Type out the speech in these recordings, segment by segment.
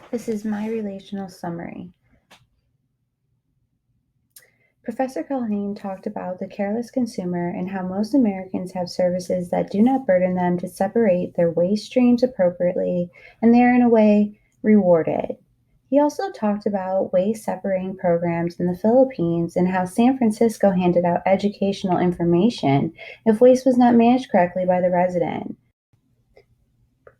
This is my relational summary. Professor Culhane talked about the careless consumer and how most Americans have services that do not burden them to separate their waste streams appropriately, and they are in a way rewarded. He also talked about waste separating programs in the Philippines and how San Francisco handed out educational information if waste was not managed correctly by the resident.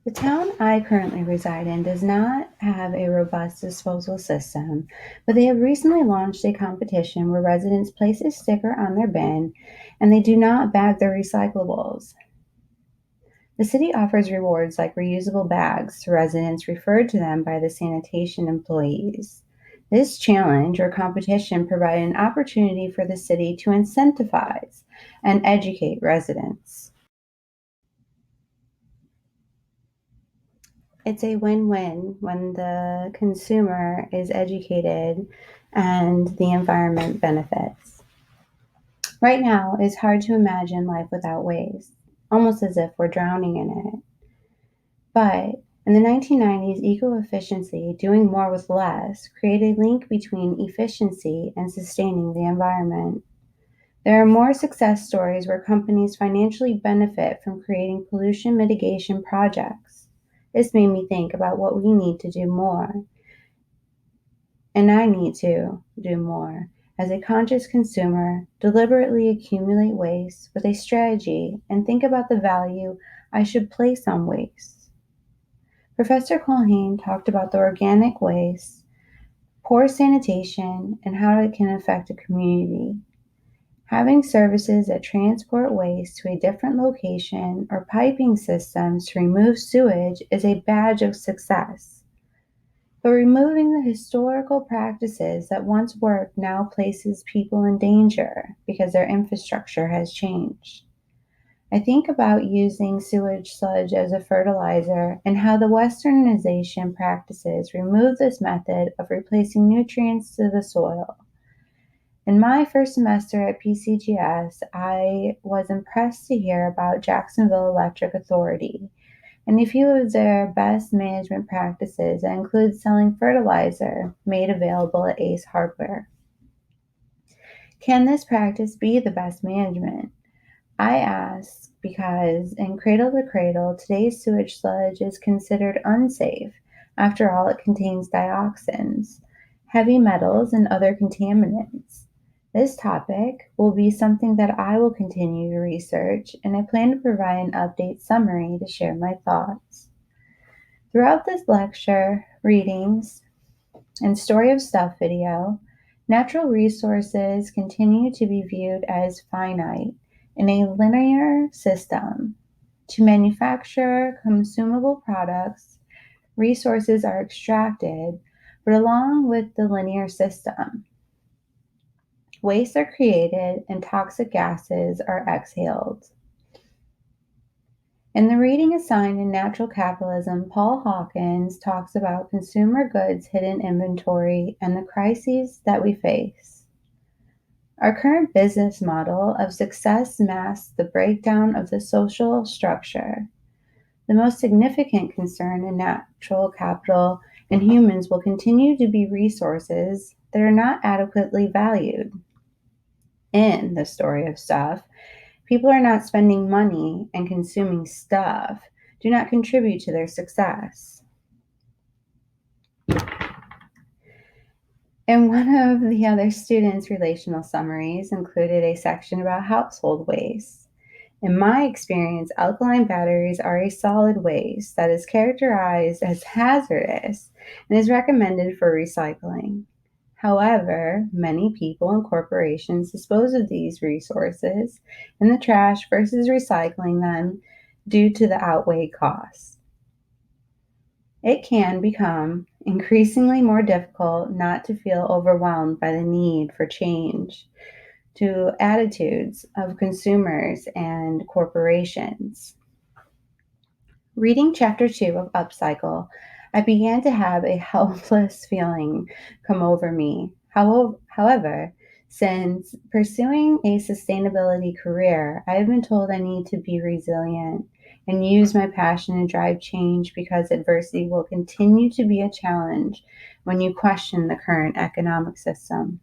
The town I currently reside in does not have a robust disposal system, but they have recently launched a competition where residents place a sticker on their bin and they do not bag their recyclables. The city offers rewards like reusable bags to residents referred to them by the sanitation employees. This challenge or competition provided an opportunity for the city to incentivize and educate residents. It's a win-win when the consumer is educated and the environment benefits. Right now, it's hard to imagine life without waste, almost as if we're drowning in it. But in the 1990s, eco-efficiency, doing more with less, created a link between efficiency and sustaining the environment. There are more success stories where companies financially benefit from creating pollution mitigation projects. This made me think about what we need to do more, and I need to do more. As a conscious consumer, deliberately accumulate waste with a strategy and think about the value I should place on waste. Professor Culhane talked about the organic waste, poor sanitation, and how it can affect a community. Having services that transport waste to a different location or piping systems to remove sewage is a badge of success. But removing the historical practices that once worked now places people in danger because their infrastructure has changed. I think about using sewage sludge as a fertilizer and how the westernization practices remove this method of replacing nutrients to the soil. In my first semester at PCGS, I was impressed to hear about Jacksonville Electric Authority and a few of their best management practices that include selling fertilizer made available at Ace Hardware. Can this practice be the best management? I ask because in Cradle to Cradle, today's sewage sludge is considered unsafe. After all, it contains dioxins, heavy metals, and other contaminants. This topic will be something that I will continue to research, and I plan to provide an update summary to share my thoughts. Throughout this lecture, readings, and Story of Stuff video, natural resources continue to be viewed as finite in a linear system. To manufacture consumable products, resources are extracted, but along with the linear system, wastes are created and toxic gases are exhaled. In the reading assigned in Natural Capitalism, Paul Hawkins talks about consumer goods hidden inventory and the crises that we face. Our current business model of success masks the breakdown of the social structure. The most significant concern in natural capital and humans will continue to be resources that are not adequately valued. In the story of stuff, people are not spending money and consuming stuff, do not contribute to their success. And one of the other students' relational summaries included a section about household waste. In my experience, alkaline batteries are a solid waste that is characterized as hazardous and is recommended for recycling. However, many people and corporations dispose of these resources in the trash versus recycling them due to the outweighed costs. It can become increasingly more difficult not to feel overwhelmed by the need for change to attitudes of consumers and corporations. Reading chapter 2 of Upcycle, I began to have a helpless feeling come over me. However, since pursuing a sustainability career, I have been told I need to be resilient and use my passion to drive change because adversity will continue to be a challenge when you question the current economic system.